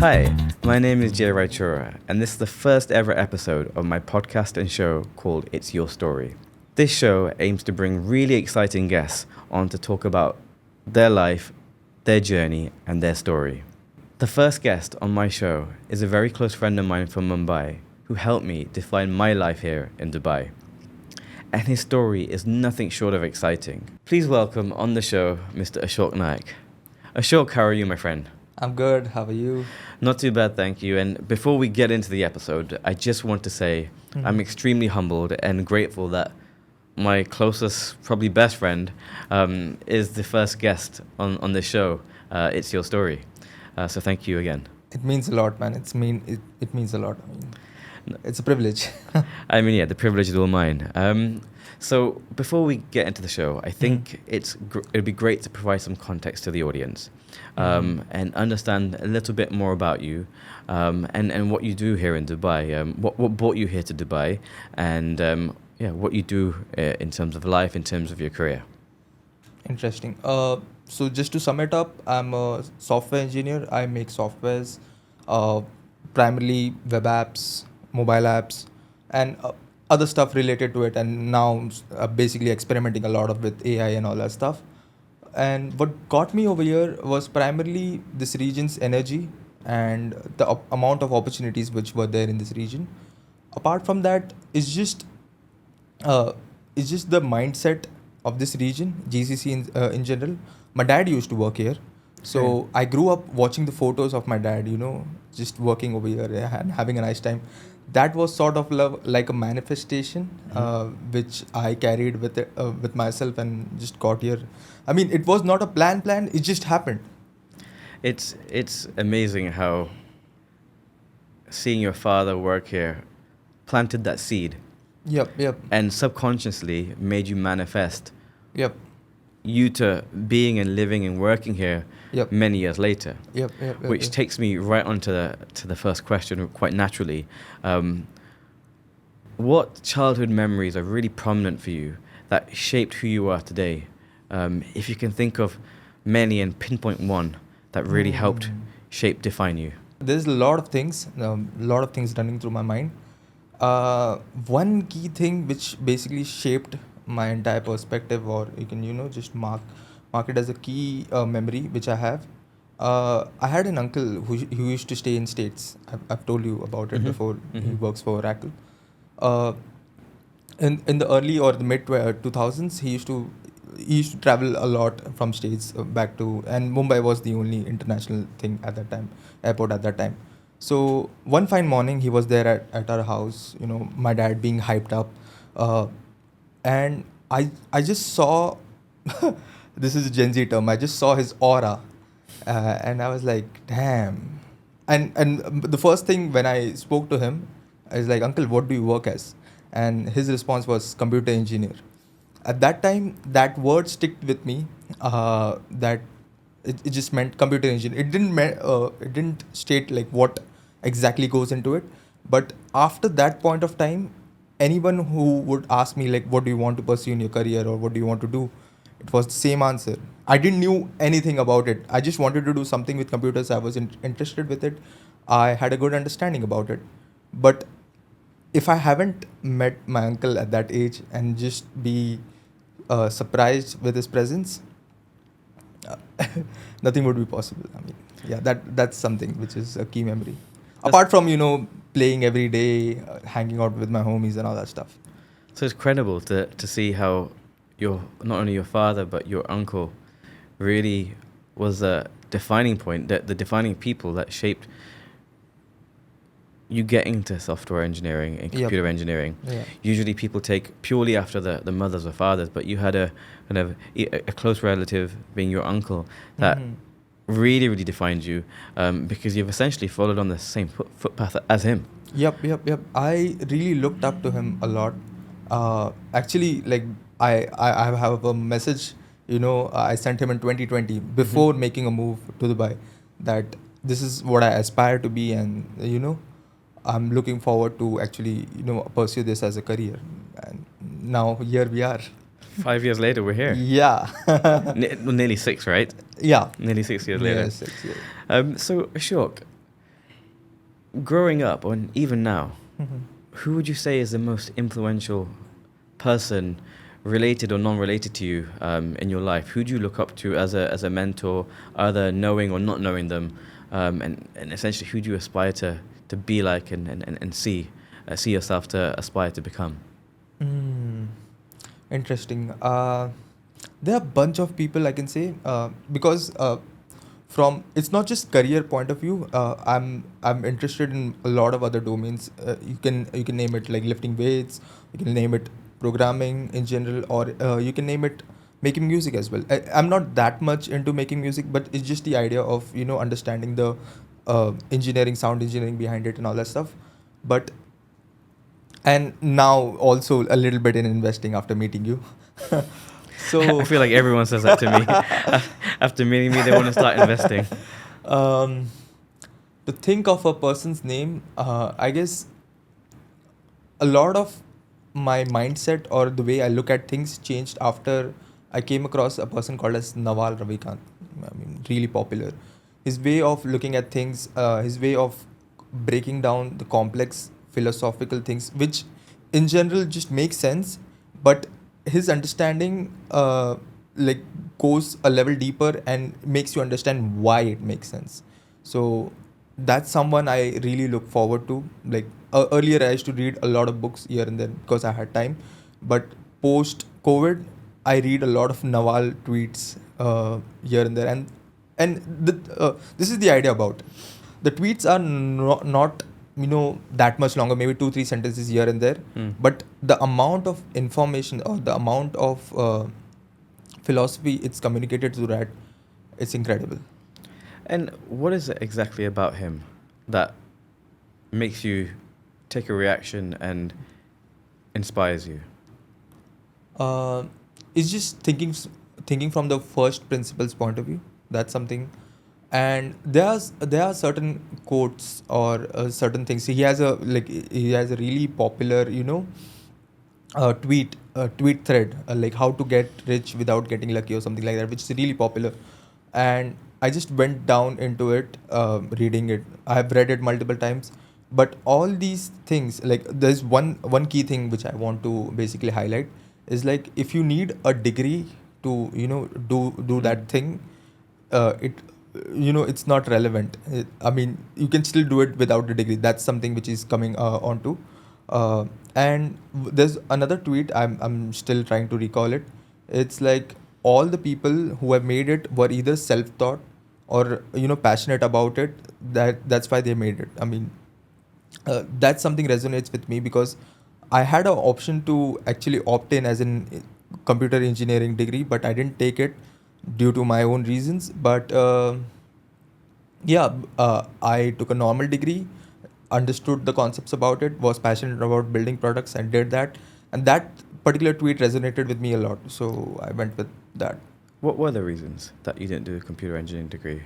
Hi, my name is Raichura, and this is the first ever episode of my podcast and show called It's Your Story. This show aims to bring really exciting guests on to talk about their life, their journey, and their story. The first guest on my show is a very close friend of mine from Mumbai who helped me define my life here in Dubai. And his story is nothing short of exciting. Please welcome on the show Mr. Ashok Naik. Ashok, how are you, my friend? I'm good. How are you? Not too bad, thank you. And before we get into the episode, I just want to say I'm extremely humbled and grateful that my closest, probably best friend, is the first guest on this show. It's Your Story. So thank you again. It means a lot, man. It means a lot. It's a privilege. I mean, yeah, the privilege is all mine. So before we get into the show, I think it'd be great to provide some context to the audience and understand a little bit more about you and what you do here in Dubai. What brought you here to Dubai, and what you do in terms of life, in terms of your career. Interesting. So just to sum it up, I'm a software engineer. I make softwares, primarily web apps, mobile apps, and other stuff related to it. And now basically experimenting a lot with AI and all that stuff. And what got me over here was primarily this region's energy and the amount of opportunities which were there in this region. Apart from that, it's just the mindset of this region, GCC in general. My dad used to work here, so I grew up watching the photos of my dad, just working over here and having a nice time. That was sort of like a manifestation, which I carried with myself and just got here. I mean, it was not a plan. It just happened. It's amazing how seeing your father work here planted that seed. Yep. And subconsciously made you manifest. Yep. You to being and living and working here many years later. Yep. Which takes me right on to the first question quite naturally. What childhood memories are really prominent for you that shaped who you are today? If you can think of many and pinpoint one that really helped define you. There's a lot of things running through my mind. One key thing which basically shaped my entire perspective, or you can just mark it as a key memory which I have. I had an uncle who used to stay in States. I've told you about it before. He works for Oracle. In the early or the mid 2000s, he used to travel a lot from States back to, and Mumbai was the only international thing at that time, airport at that time. So one fine morning, he was there at our house, my dad being hyped up. And I just saw, this is a Gen Z term, I just saw his aura. And I was like, damn. And the first thing when I spoke to him, I was like, Uncle, what do you work as? And his response was computer engineer. At that time, that word sticked with me, that it just meant computer engineer. It didn't state like what exactly goes into it. But after that point of time, anyone who would ask me like, what do you want to pursue in your career, or what do you want to do? It was the same answer. I didn't knew anything about it. I just wanted to do something with computers. I was interested with it. I had a good understanding about it. But if I haven't met my uncle at that age and just be surprised with his presence, nothing would be possible. I mean, that's something which is a key memory. Apart from, playing every day, hanging out with my homies and all that stuff. So it's credible to see how not only your father, but your uncle really was a defining point, the defining people that shaped you getting into software engineering and computer engineering. Yeah. Usually people take purely after the mothers or fathers, but you had a kind of a close relative being your uncle that really, really defined you, because you've essentially followed on the same footpath as him. Yep. I really looked up to him a lot. Actually, like I have a message, I sent him in 2020 before making a move to Dubai, that this is what I aspire to be, and I'm looking forward to actually pursue this as a career. And now here we are. 5 years later, we're here. Yeah. Nearly 6, right? Yeah. Nearly 6 years later. Yeah, 6 years. So, Ashok, growing up, or even now, Mhm. who would you say is the most influential person, related or non-related to you, in your life? Who do you look up to as a mentor, either knowing or not knowing them, and essentially who do you aspire to be like and see yourself to aspire to become? Mm, interesting. There are a bunch of people I can say because from it's not just career point of view. I'm interested in a lot of other domains. You can name it like lifting weights. You can name it programming in general, or you can name it making music as well. I'm not that much into making music, but it's just the idea of understanding the engineering, sound engineering behind it, and all that stuff. But and now also a little bit in investing after meeting you. I So feel like everyone says that to me. After meeting me, they want to start investing. um, to think of a person's name, I guess a lot of my mindset or the way I look at things changed after I came across a person called as Nawal Ravikant. I mean, really popular. His way of looking at things, his way of breaking down the complex philosophical things, which in general just makes sense, but his understanding like goes a level deeper and makes you understand why it makes sense. So that's someone I really look forward to. Like earlier, I used to read a lot of books here and there because I had time, but post COVID, I read a lot of Nawal tweets here and there, and this is the idea about it. The tweets are not that much longer, maybe 2 3 sentences here and there, Hmm. but the amount of information or the amount of philosophy it's communicated through that, it's incredible. And what is it exactly about him that makes you take a reaction and inspires you? uh, it's just thinking from the first principles point of view. That's something. And there are certain quotes or certain things. He has a really popular tweet thread, like how to get rich without getting lucky or something like that, which is really popular. And I just went down into it, reading it. I have read it multiple times, but all these things, like there's one key thing which I want to basically highlight, is like if you need a degree to do Hmm. that thing, it it's not relevant. I mean, you can still do it without a degree. That's something which is coming onto. There's another tweet. I'm still trying to recall it. It's like all the people who have made it were either self-taught or passionate about it. That's why they made it. I mean, that's something resonates with me because I had an option to actually opt in as in computer engineering degree, but I didn't take it due to my own reasons. But I took a normal degree, understood the concepts about it, was passionate about building products, and did that. And that particular tweet resonated with me a lot, so I went with that. What were the reasons that you didn't do a computer engineering degree?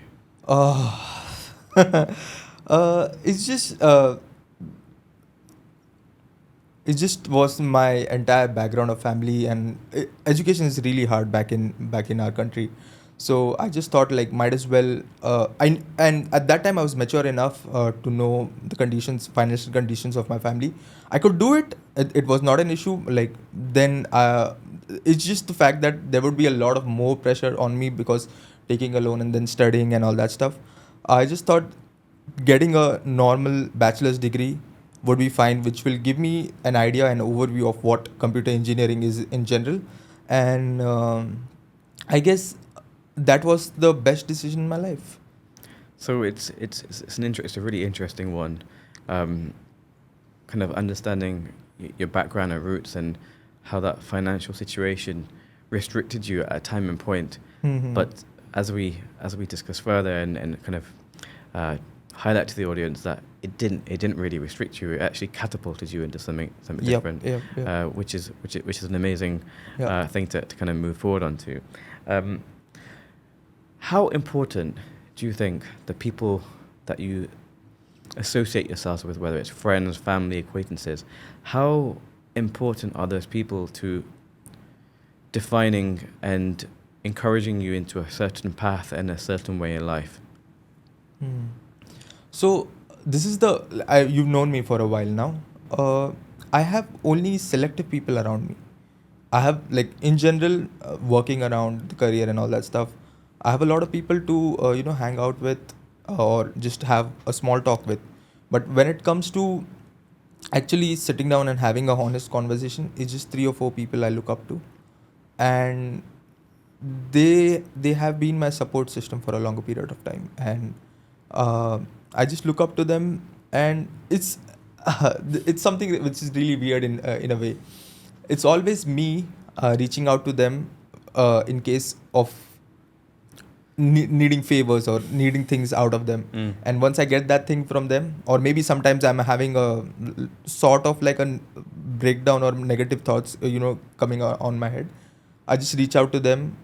Uh, it's just it just was my entire background of family, and education is really hard back in our country. So I just thought like might as well. And at that time I was mature enough to know the financial conditions of my family. I could do it. It was not an issue. Like then, it's just the fact that there would be a lot of more pressure on me because taking a loan and then studying and all that stuff. I just thought getting a normal bachelor's degree would be fine, which will give me an idea and overview of what computer engineering is in general. And I guess that was the best decision in my life. So it's a really interesting one, um, kind of understanding your background and roots and how that financial situation restricted you at a time and point. Hmm. But as we discuss further and kind of highlight to the audience that it didn't really restrict you. It actually catapulted you into something Yep, different, yep. which is an amazing Yeah. thing to kind of move forward onto. Um, how important do you think the people that you associate yourselves with, whether it's friends, family, acquaintances, how important are those people to defining and encouraging you into a certain path and a certain way in life? Hmm. So this is you've known me for a while now. I have only selective people around me. I have, like, in general, working around the career and all that stuff, I have a lot of people to hang out with, or just have a small talk with. But when it comes to actually sitting down and having a honest conversation, it's just three or four people I look up to, and they have been my support system for a longer period of time, and uh, I just look up to them, and it's something which is really weird in a way. It's always me reaching out to them in case of needing favors or needing things out of them. And once I get that thing from them, or maybe sometimes I'm having a sort of like a breakdown or negative thoughts coming on my head, I just reach out to them,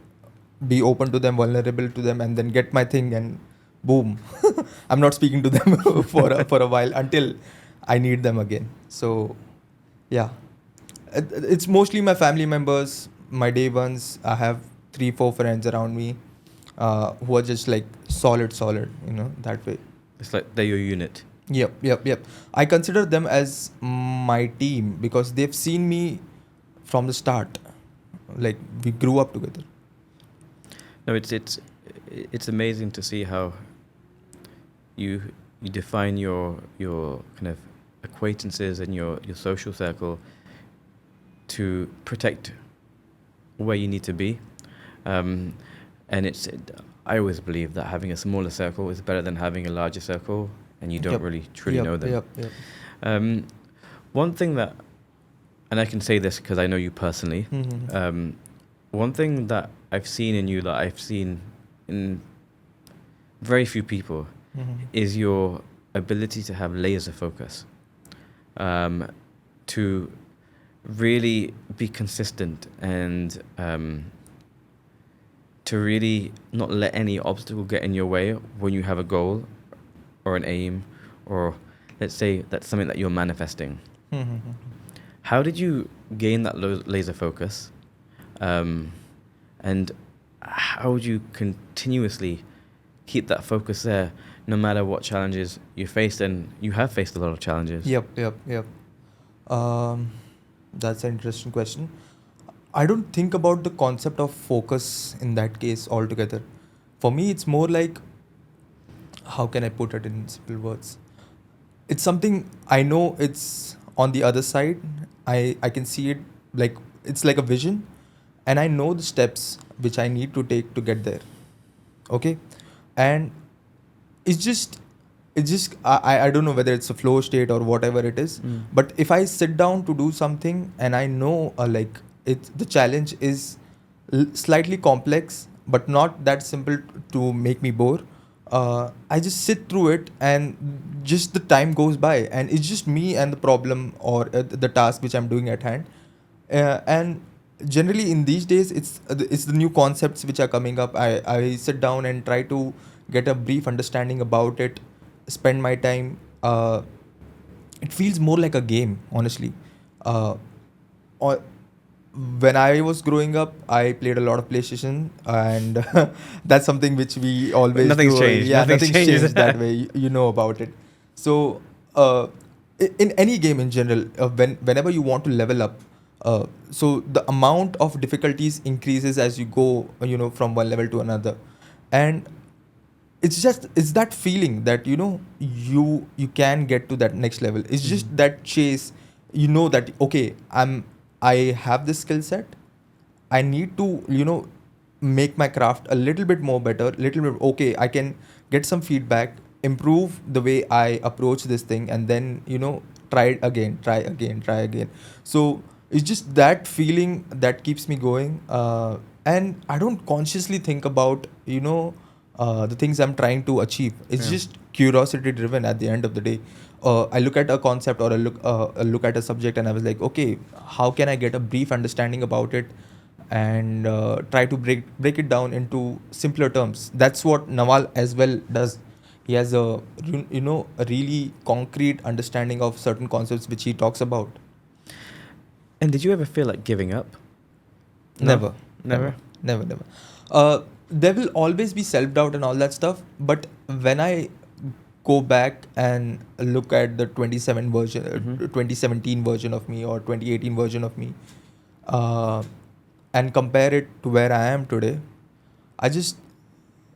be open to them, vulnerable to them, and then get my thing, and boom, I'm not speaking to them for a while until I need them again. So yeah, it's mostly my family members, my day ones. I have 3-4 friends around me who are just like solid, that way. It's like they're your unit. Yep. I consider them as my team because they've seen me from the start. Like, we grew up together. No, it's amazing to see how you define your kind of acquaintances and your social circle to protect where you need to be, and I always believe that having a smaller circle is better than having a larger circle, and you don't really truly know them. Yep. One thing that, and I can say this because I know you personally, one thing that I've seen in you that I've seen in very few people is your ability to have laser focus, to really be consistent, and to really not let any obstacle get in your way when you have a goal or an aim, or let's say that's something that you're manifesting. How did you gain that laser focus? And how would you continuously keep that focus there no matter what challenges you faced? And you have faced a lot of challenges. Yep. That's an interesting question. I don't think about the concept of focus in that case altogether. For me, it's more like, how can I put it in simple words? It's something I know it's on the other side. I can see it, like, it's like a vision, and I know the steps which I need to take to get there. Okay? And I don't know whether it's a flow state or whatever it is, but if I sit down to do something and I know the challenge is slightly complex but not that simple to make me bore, I just sit through it, and just the time goes by, and it's just me and the problem, or the task which I'm doing at hand. And generally in these days, it's the new concepts which are coming up. I sit down and try to get a brief understanding about it, spend my time. It feels more like a game, honestly. Or when I was growing up, I played a lot of PlayStation, and that's something which we always Nothing's do. changed. Yeah, Nothing's nothing's changed. changed that way. You know about it. So, in any game in general, whenever you want to level up, so the amount of difficulties increases as you go, from one level to another, and it's that feeling that you can get to that next level. It's just that chase. That, okay, I have this skill set. I need to make my craft a little bit more better, little bit. Okay, I can get some feedback, improve the way I approach this thing, and then try again. So it's just that feeling that keeps me going, and I don't consciously think about the things I'm trying to achieve. It's just curiosity driven at the end of the day. I look at a concept, or I look at a subject, and I was like, okay, how can I get a brief understanding about it, and try to break it down into simpler terms. That's what Nawal as well does. He has a really concrete understanding of certain concepts which he talks about. And did you ever feel like giving up? No? Never. There will always be self-doubt and all that stuff, but when I go back and look at the 2017 version of me or 2018 version of me, uh, and compare it to where I am today, I just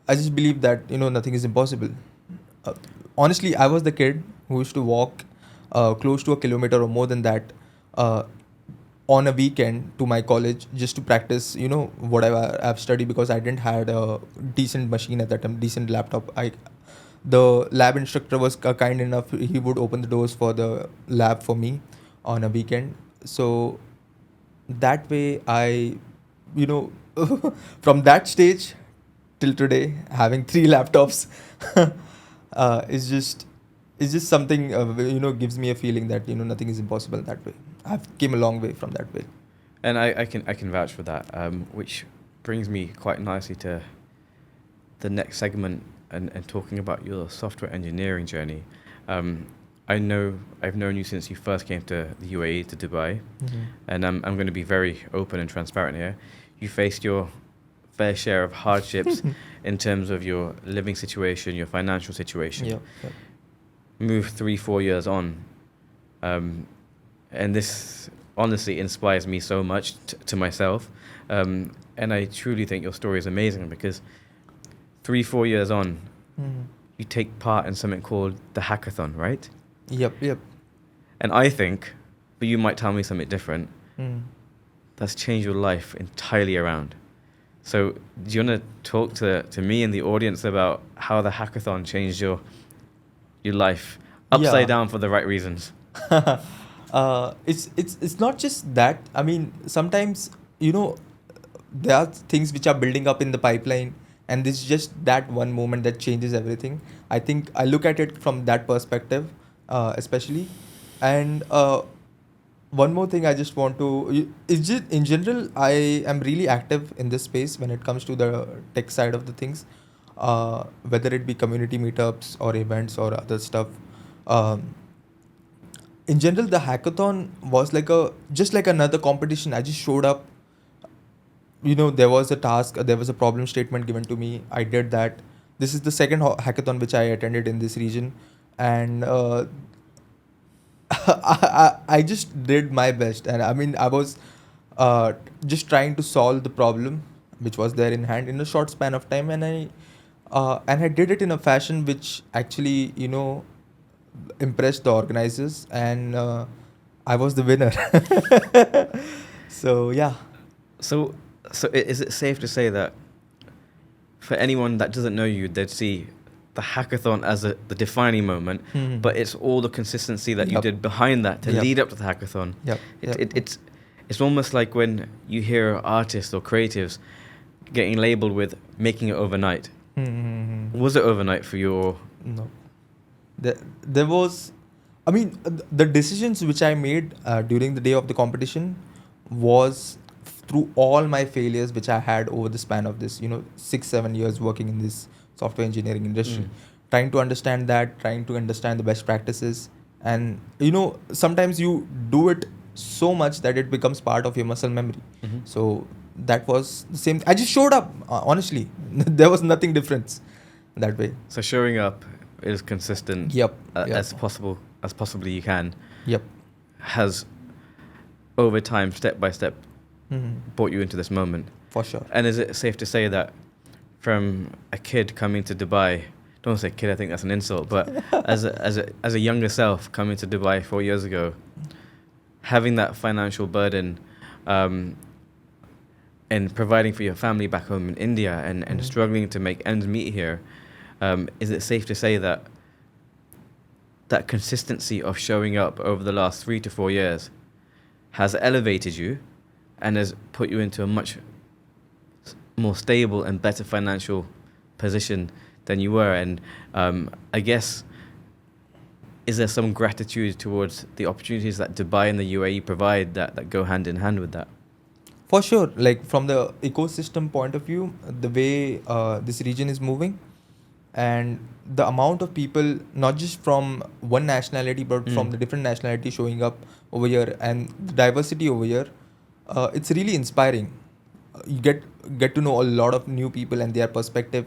I just believe that nothing is impossible. Uh, Honestly, I was the kid who used to walk close to a kilometer or more than that uh, on a weekend to my college just to practice whatever I've studied, because I didn't had a decent machine at that time, decent laptop. The lab instructor was kind enough, he would open the doors for the lab for me on a weekend. So that way I you know from that stage till today, having three laptops is just something gives me a feeling that nothing is impossible that way. I've came a long way from that way. And I can vouch for that, which brings me quite nicely to the next segment and talking about your software engineering journey. I know I've known you since you first came to the UAE, to Dubai, and I'm going to be very open and transparent here. You faced your fair share of hardships in terms of your living situation, your financial situation. Yeah, yeah. Move 3-4 years on, and this honestly inspires me so much to myself, and I truly think your story is amazing because 3-4 years on, you take part in something called the Hackathon, right? Yep. And I think, but you might tell me something different, Mm. that's changed your life entirely around. So do you want to talk to me and the audience about how the Hackathon changed your life upside Yeah. down for the right reasons? It's not just that. I mean, sometimes there are things which are building up in the pipeline, and it's just that one moment that changes everything. I think I look at it from that perspective, especially. And one more thing I just want to is just in general, I am really active in this space when it comes to the tech side of the things, whether it be community meetups or events or other stuff. Um, in general, the hackathon was just like another competition. I just showed up. There was a task, there was a problem statement given to me. I did that. This is the second hackathon which I attended in this region, and I just did my best. And I mean, I was just trying to solve the problem which was there in hand in a short span of time, and I did it in a fashion which actually impressed the organizers, and I was the winner. So yeah. So, is it safe to say that for anyone that doesn't know you, they'd see the hackathon as the defining moment, Mhm. but it's all the consistency that you Yep. did behind that to Yep. lead up to the hackathon. Yep. It's almost like when you hear artists or creatives getting labeled with making it overnight. Mm-hmm. Was it overnight for you? Or No. There was, I mean, the decisions which I made during the day of the competition was through all my failures which I had over the span of this, 6-7 years working in this software engineering industry, trying to understand that, trying to understand the best practices, and sometimes you do it so much that it becomes part of your muscle memory. Mhm. So that was the same. I just showed up. Honestly, there was nothing different that way. So showing up is consistent Yep. as possibly you can, Yep. has over time, step by step, brought you into this moment. For sure. And is it safe to say that from a kid coming to Dubai, don't say kid, I think that's an insult, but as a younger self coming to Dubai 4 years ago, having that financial burden, and providing for your family back home in India and struggling to make ends meet here, is it safe to say that that consistency of showing up over the last 3 to 4 years has elevated you and has put you into a much more stable and better financial position than you were? And I guess, is there some gratitude towards the opportunities that Dubai and the UAE provide that go hand in hand with that? For sure. Like from the ecosystem point of view, the way this region is moving, and the amount of people, not just from one nationality, but from the different nationality showing up over here, and the diversity over here, it's really inspiring. You get to know a lot of new people and their perspective,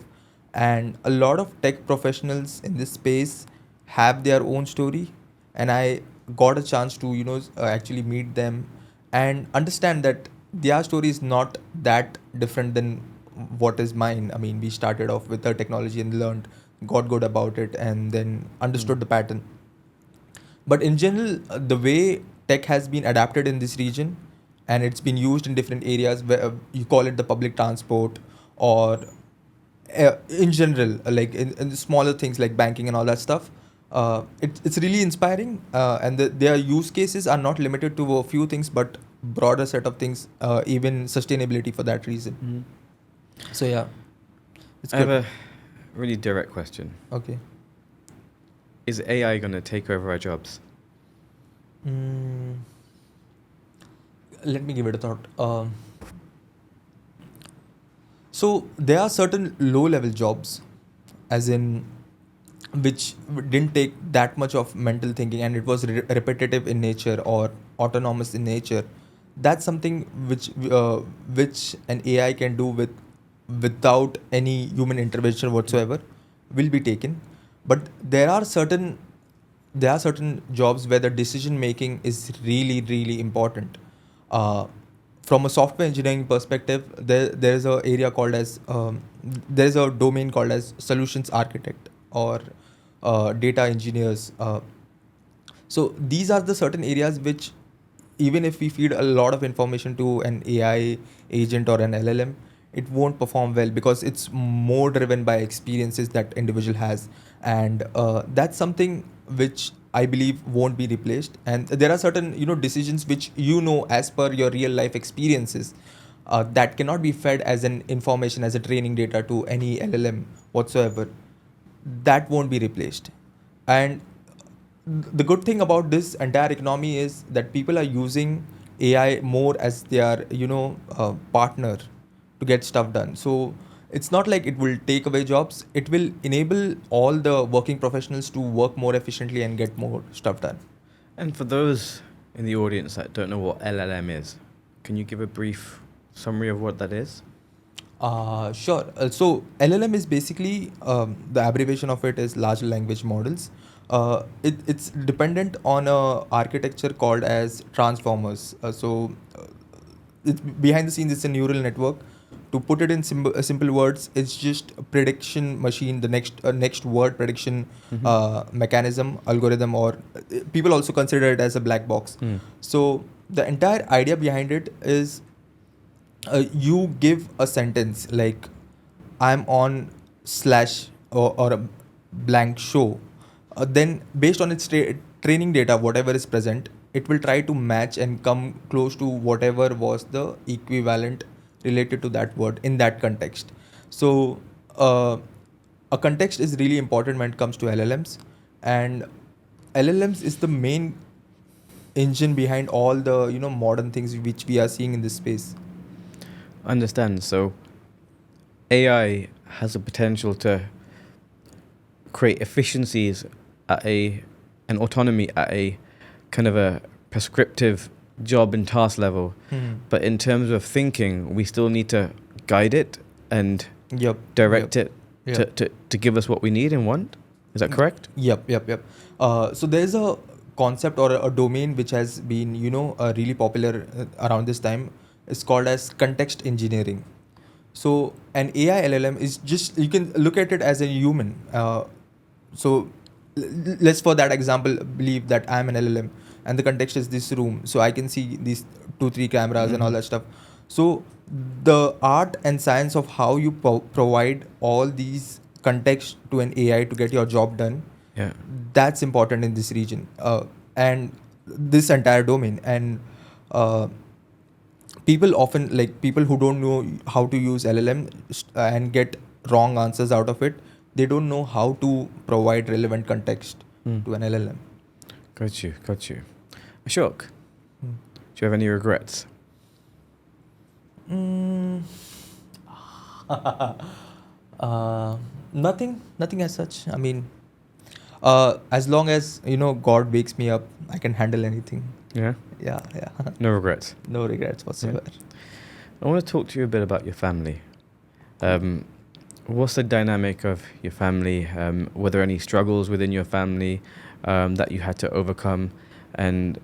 and a lot of tech professionals in this space have their own story, and I got a chance to actually meet them and understand that their story is not that different than what is mine. I mean, we started off with the technology and learned, got good about it, and then understood the pattern. But in general, the way tech has been adapted in this region, and it's been used in different areas where you call it the public transport, or in general, like in the smaller things like banking and all that stuff. It's really inspiring, and their use cases are not limited to a few things, but broader set of things, even sustainability for that reason. So yeah, it's I have good. a really direct question. Okay. Is AI going to take over our jobs? Mm, let me give it a thought. So there are certain low-level jobs, as in which didn't take that much of mental thinking, and it was repetitive in nature or autonomous in nature. That's something which an AI can do without any human intervention whatsoever, will be taken. But there are certain jobs where the decision making is really really important. uh, from a software engineering perspective, there's a area called as there's a domain called as solutions architect, or data engineers. So these are the certain areas which, even if we feed a lot of information to an AI agent or an LLM, it won't perform well because it's more driven by experiences that individual has, and that's something which I believe won't be replaced. And there are certain decisions which as per your real life experiences, that cannot be fed as an information, as a training data to any LLM whatsoever. That won't be replaced. And the good thing about this entire economy is that people are using AI more as their partner to get stuff done. So it's not like it will take away jobs. It will enable all the working professionals to work more efficiently and get more stuff done. And for those in the audience that don't know what LLM is, can you give a brief summary of what that is? Sure. So LLM is basically, the abbreviation of it is large language models. It's dependent on a architecture called as transformers. It's behind the scenes. It's a neural network. To put it in simple words, it's just a prediction machine, the next word prediction mechanism, algorithm, or people also consider it as a black box. So the entire idea behind it is, you give a sentence like, I'm on slash, or a blank show. Then based on its training data, whatever is present, it will try to match and come close to whatever was the equivalent related to that word in that context. So a context is really important when it comes to LLMs, and LLMs is the main engine behind all the modern things which we are seeing in this space. Understand. So AI has the potential to create efficiencies and autonomy at a kind of a prescriptive job and task level. But in terms of thinking, we still need to guide it and Yep. direct Yep. it Yep. to give us what we need and want. Is that correct? Yep. So there's a concept or a domain which has been, really popular around this time. It's called as context engineering. So an AI LLM is just, you can look at it as a human. So let's, for that example, believe that I'm an LLM and the context is this room. So I can see these 2-3 cameras and all that stuff. So the art and science of how you provide all these context to an AI to get your job done, Yeah. that's important in this region, and this entire domain. And people who don't know how to use LLM and get wrong answers out of it, they don't know how to provide relevant context to an LLM. Got you. Ashok, Hmm. do you have any regrets? Mm. Nothing as such. I mean, as long as God wakes me up, I can handle anything. Yeah. Yeah. No regrets. No regrets whatsoever. I want to talk to you a bit about your family. What's the dynamic of your family? Were there any struggles within your family that you had to overcome? And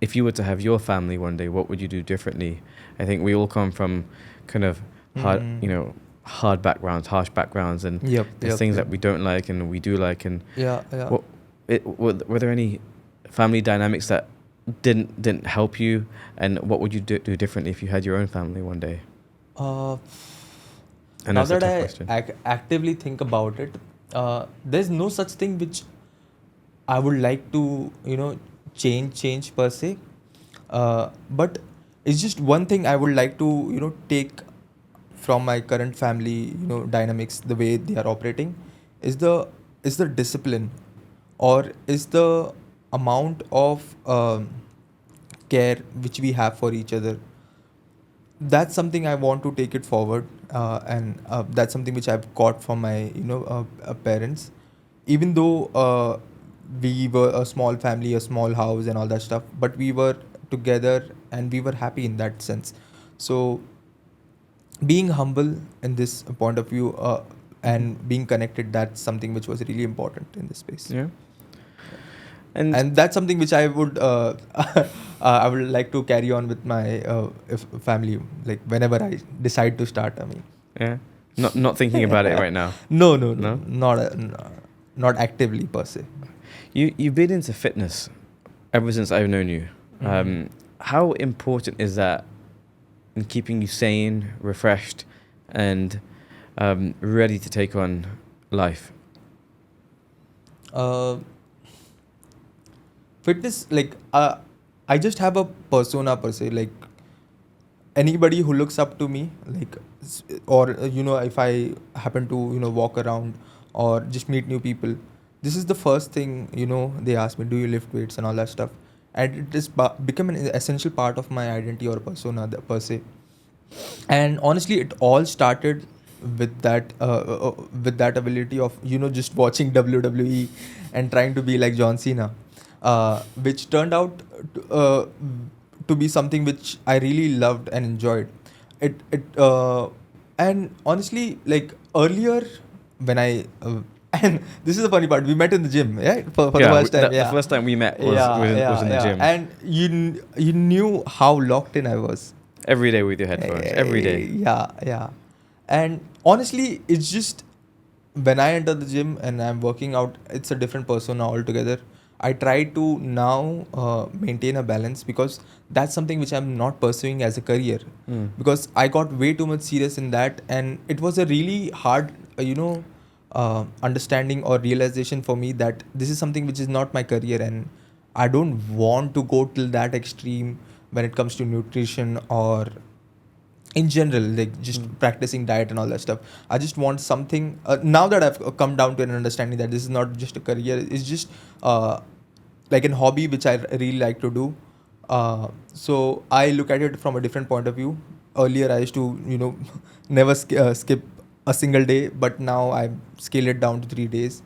if you were to have your family one day, what would you do differently? I think we all come from kind of hard, hard backgrounds, harsh backgrounds, and there's things that we don't like and we do like. And what, were there any family dynamics that didn't help you? And what would you do differently if you had your own family one day? I know Now it's a that tough question. I actively think about it, there's no such thing which I would like to, change per se. But it's just one thing I would like to, take from my current family, dynamics, the way they are operating, is the discipline, or is the amount of care which we have for each other. That's something I want to take it forward, and that's something which I've got from my parents. Even though we were a small family, a small house, and all that stuff, but we were together and we were happy in that sense. So being humble in this point of view, and being connected, that's something which was really important in this space. Yeah. And And that's something which I would I would like to carry on with my family, like whenever I decide to start. I mean, yeah, not thinking about it right now. no, No? not actively per se. You've been into fitness ever since I've known you. How important is that in keeping you sane, refreshed, and ready to take on life? Uh, Fitness, like, I just have a persona per se. Like, anybody who looks up to me, like, or if I happen to walk around or just meet new people, this is the first thing they ask me, do you lift weights and all that stuff. And it has become an essential part of my identity or persona per se. And honestly, it all started with that ability of just watching WWE and trying to be like John Cena, which turned out to be something which I really loved and enjoyed. And honestly, like, earlier when I and this is the funny part, we met in the gym, yeah, for the first time. The first time we met was in the gym. And you knew how locked in I was. Every day with your headphones. Every day. Yeah. And honestly, it's just when I enter the gym and I'm working out, it's a different persona altogether. I try to now maintain a balance, because that's something which I'm not pursuing as a career. Because I got way too much serious in that, and it was a really hard, understanding or realization for me that this is something which is not my career, and I don't want to go till that extreme when it comes to nutrition or in general, like just practicing diet and all that stuff. I just want something, now that I've come down to an understanding that this is not just a career, it's just like a hobby which I really like to do. So I look at it from a different point of view. Earlier I used to never skip a single day, but now I scale it down to 3 days,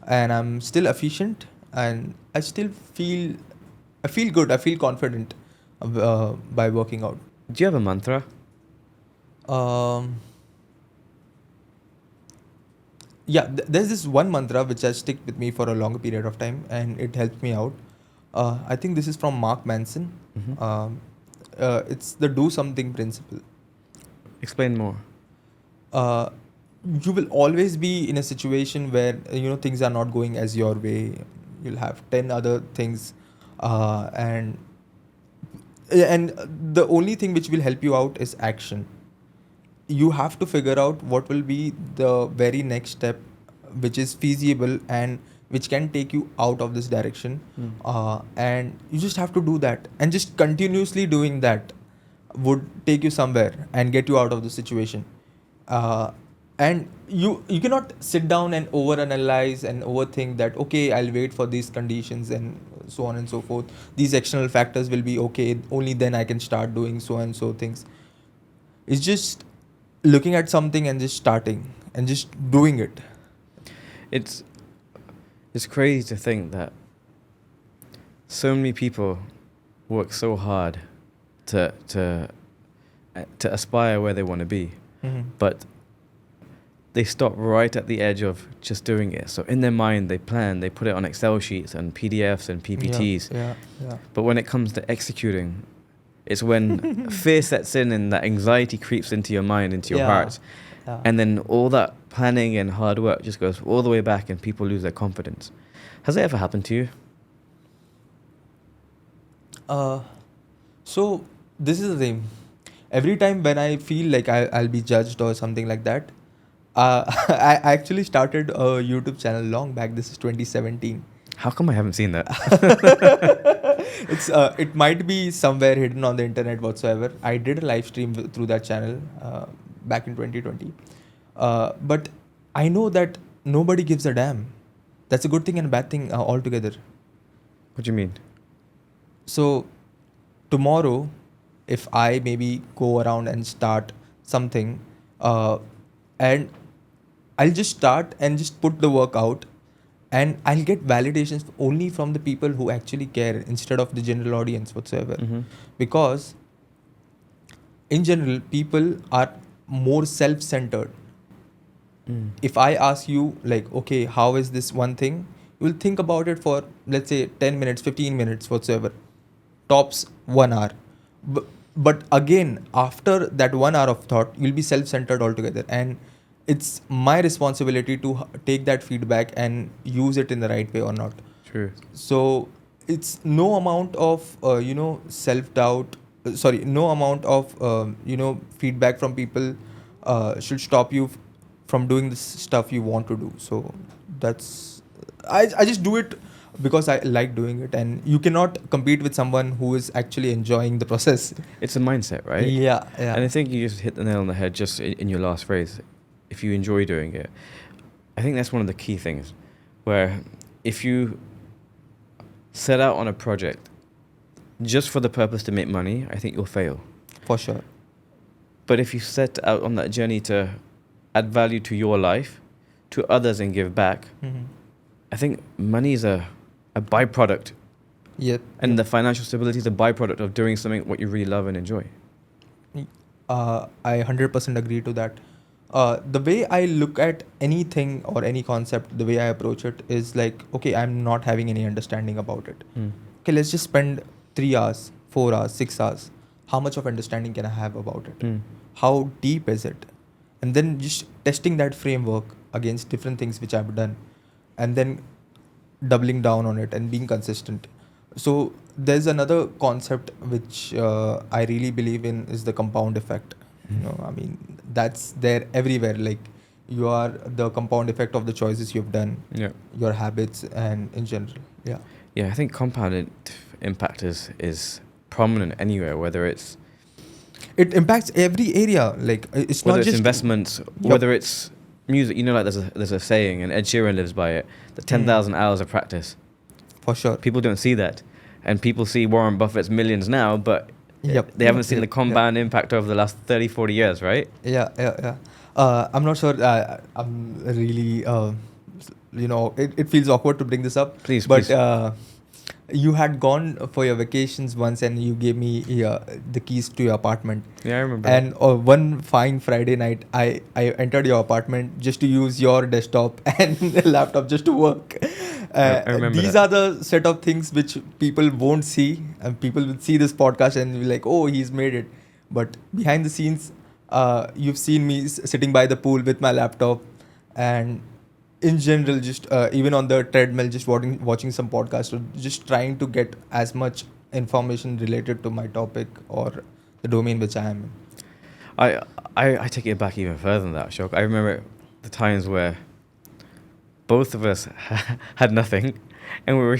and I'm still efficient, and I still feel good, I feel confident by working out. Do you have a mantra? There's this one mantra which has stick with me for a longer period of time, and it helps me out. I think this is from Mark Manson. It's the do something principle. Explain more. You will always be in a situation where things are not going as your way. You'll have 10 other things, and the only thing which will help you out is action. You have to figure out what will be the very next step which is feasible and which can take you out of this direction. And you just have to do that, and just continuously doing that would take you somewhere and get you out of the situation. And you cannot sit down and overanalyze and overthink that, okay, I'll wait for these conditions and so on and so forth, these external factors will be okay, only then I can start doing so and so things. It's just looking at something and just starting and just doing it. It's crazy to think that so many people work so hard to aspire where they want to be, but they stop right at the edge of just doing it. So in their mind, they plan, they put it on Excel sheets and PDFs and PPTs. Yeah. But when it comes to executing, it's when fear sets in and that anxiety creeps into your mind, into your heart. Yeah. And then all that planning and hard work just goes all the way back and people lose their confidence. Has that ever happened to you? So this is the thing. Every time when I feel like I'll be judged or something like that, I actually started a YouTube channel long back. This is 2017. How come I haven't seen that? It might be somewhere hidden on the internet whatsoever. I did a live stream through that channel back in 2020. But I know that nobody gives a damn. That's a good thing and a bad thing altogether. What do you mean? So tomorrow, if I maybe go around and start something, and I'll just start and just put the work out, and I'll get validations only from the people who actually care instead of the general audience whatsoever. Mm-hmm. Because in general, people are more self-centered. If I ask you, like, okay, how is this one thing? You will think about it for, let's say, 10 minutes, 15 minutes whatsoever. Tops 1 hour. But again, after that 1 hour of thought, you'll be self-centered altogether. And it's my responsibility to take that feedback and use it in the right way or not. True. So it's no amount of, self-doubt, no amount of, feedback from people should stop you from doing this stuff you want to do. So that's, I just do it because I like doing it, and you cannot compete with someone who is actually enjoying the process. It's a mindset, right? Yeah. And I think you just hit the nail on the head just in your last phrase. If you enjoy doing it, I think that's one of the key things, where if you set out on a project just for the purpose to make money, I think you'll fail. For sure. But if you set out on that journey to add value to your life, to others, and give back, I think money is a byproduct. Yep. And the financial stability is a byproduct of doing something what you really love and enjoy. I 100% agree to that. The way I look at anything or any concept, the way I approach it is like, okay, I'm not having any understanding about it. Okay, let's just spend 3 hours, 4 hours, 6 hours. How much of understanding can I have about it? How deep is it? And then just testing that framework against different things which I've done, and then doubling down on it and being consistent. So there's another concept which I really believe in is the compound effect. I mean, that's there everywhere. Like, you are the compound effect of the choices you've done, your habits, and in general. Yeah, I think compounded impact is prominent anywhere, whether it impacts every area. Like, it's whether not it's just investments, whether it's music. Like there's a saying, and Ed Sheeran lives by it: the 10,000 hours of practice. For sure. People don't see that, and people see Warren Buffett's millions now, but they haven't seen the compound impact over the last 30, 40 years, right? Yeah. I'm not sure. I'm really, it feels awkward to bring this up. Please. You had gone for your vacations once, and you gave me the keys to your apartment. Yeah, I remember. And one fine Friday night, I entered your apartment just to use your desktop and laptop just to work. I remember these that. are the set of things which people won't see, and people will see this podcast and be like, oh, he's made it. But behind the scenes, you've seen me sitting by the pool with my laptop, and in general, just even on the treadmill, just watching some podcast, or just trying to get as much information related to my topic or the domain which I am in. I take it back even further than that, Ashok. I remember the times where both of us had nothing, and we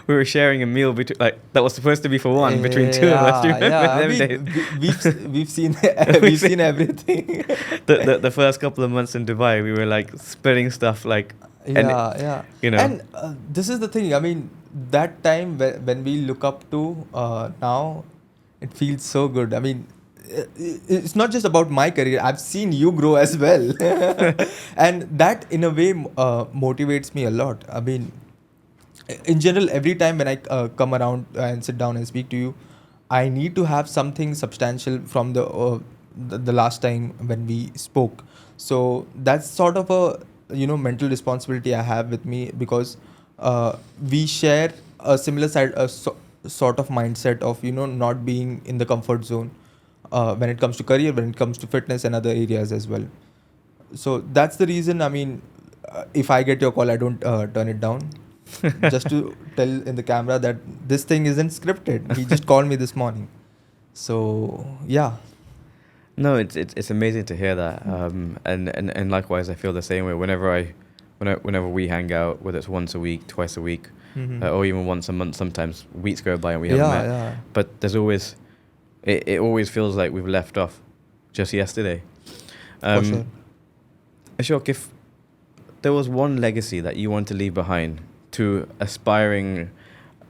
were sharing a meal between, like, that was supposed to be for one between two of us. Do you remember? We've seen everything. The first couple of months in Dubai, we were like splitting stuff, like, yeah. You know. And this is the thing. I mean, that time when we look up to now, it feels so good. I mean, it's not just about my career. I've seen you grow as well, and that in a way motivates me a lot. I mean, in general, every time when I come around and sit down and speak to you, I need to have something substantial from the last time when we spoke. So that's sort of a mental responsibility I have with me, because we share a similar sort of mindset of not being in the comfort zone when it comes to career, when it comes to fitness and other areas as well. So that's the reason. I mean, if I get your call, I don't turn it down. Just to tell in the camera that this thing isn't scripted. He just called me this morning. So yeah. No, it's amazing to hear that, and likewise, I feel the same way. Whenever we hang out, whether it's once a week, twice a week, or even once a month, sometimes weeks go by and we haven't met. Yeah. But there's always, it always feels like we've left off just yesterday. For sure. Ashok, if there was one legacy that you want to leave behind to aspiring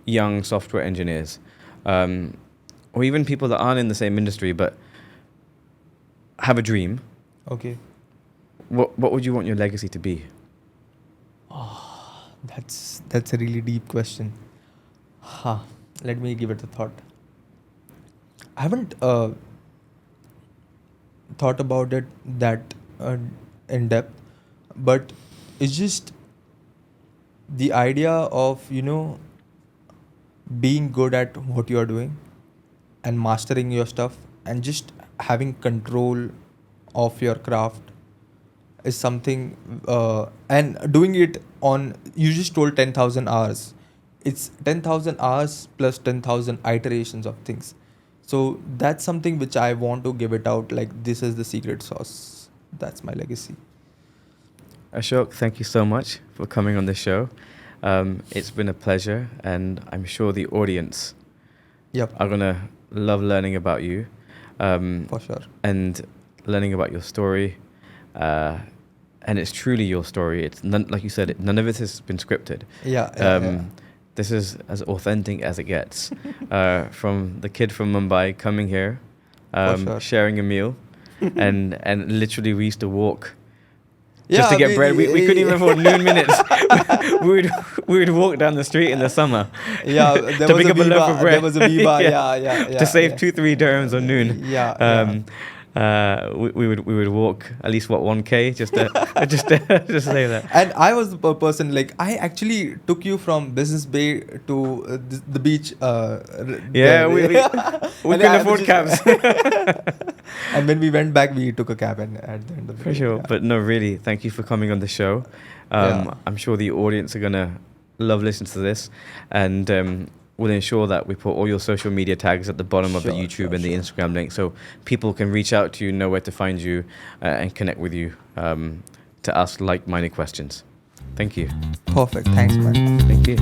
young software engineers, or even people that aren't in the same industry but have a dream, Okay. what would you want your legacy to be? That's a really deep question. Let me give it a thought. I haven't thought about it that in depth, but it's just the idea of being good at what you are doing and mastering your stuff and just having control of your craft is something, and doing it on, you just told 10,000 hours. It's 10,000 hours plus 10,000 iterations of things. So that's something which I want to give it out, like this is the secret sauce. That's my legacy. Ashok, thank you so much for coming on the show. It's been a pleasure, and I'm sure the audience Yep. are going to love learning about you. For sure. And learning about your story. And it's truly your story. It's none, like you said, none of it has been scripted. Yeah. This is as authentic as it gets. From the kid from Mumbai coming here, sure. sharing a meal, and literally we used to walk just to get bread. We couldn't even afford noon minutes. we would walk down the street in the summer. Yeah, to pick up a loaf of bread. There was a biba. Yeah. To save 2-3 dirhams on noon. Yeah. We would walk at least 1K just to say that. And I was the person, like, I actually took you from Business Bay to the beach. We couldn't afford cabs. And when we went back, we took a cab, and at the end of the For day, sure. yeah. But no, really, thank you for coming on the show. I'm sure the audience are gonna love listening to this, and we'll ensure that we put all your social media tags at the bottom of the YouTube and the Instagram link, so people can reach out to you, know where to find you, and connect with you to ask like-minded questions. Thank you. Perfect. Thanks, man. Thank you.